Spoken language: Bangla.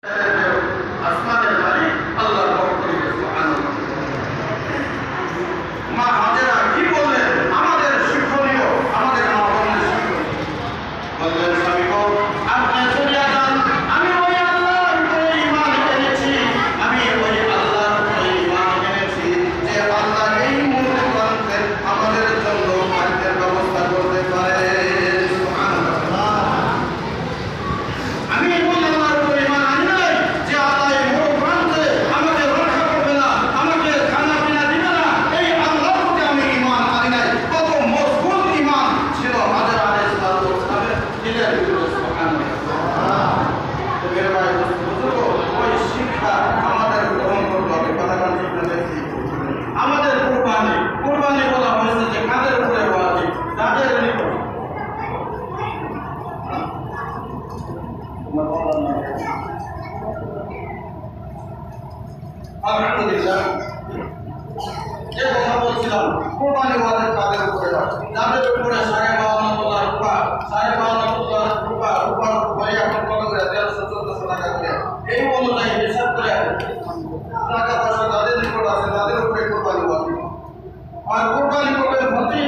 আসমানের মালিক আল্লাহর পক্ষ থেকে সুবহানাল্লাহ। মা হাজেরা কি বললেন? আমাদের শিক্ষণীয়, আমাদের মা বোনের শিক্ষণীয় বললেন, স্বামী গো, আপনি চলিয়া যান, আমি ওই আল্লাহর উপরে ঈমান এনেছি, আমি ওই আল্লাহর উপরে ঈমান এনেছি যে আল্লাহ এই মুহূর্তে আমাদের জন্য খাদ্যের ব্যবস্থা করতে পারে। সুবহানাল্লাহ। আমি ওই আল্লাহর উপরে ঈমান আনি নাই যে আল্লাহ এই মুহূর্তে আমাকে রক্ষা করবে না, আমাকে খানা পিনা দিবে না, এই আল্লাহর প্রতি আমি ঈমান আনি নাই। কত মজবুত ঈমান ছিল হাজেরা আলাইহিস সালামের দিলের ভিতরে। সুবহানাল্লাহ। তো মেরে ভাই বুজুর্গ, ওই শিক্ষা আমাদের গ্রহণ করতে হবে। কথা কান ঠিক না দেখি, আমাদের কুরবানি বলা হয়েছে যে কাদের উপরে ওয়াজিব, তাদের নিকট। আলহামদুলিল্লাহ, যে কথা বলছিলাম, কুরবানি ওয়াজিব কাদের উপরে হয়? যাদের উপরে 52.5 তোলা রূপা, 52.5 তোলা রূপার উপরে এখন কত করে? 1300-1400 টাকা করে। এই অনুযায়ী হিসাব করে টাকা পয়সা যাদের নিকট আছে তাদের উপরে কুরবানি ওয়াজিব। আর কুরবানি করবেন ফতিহ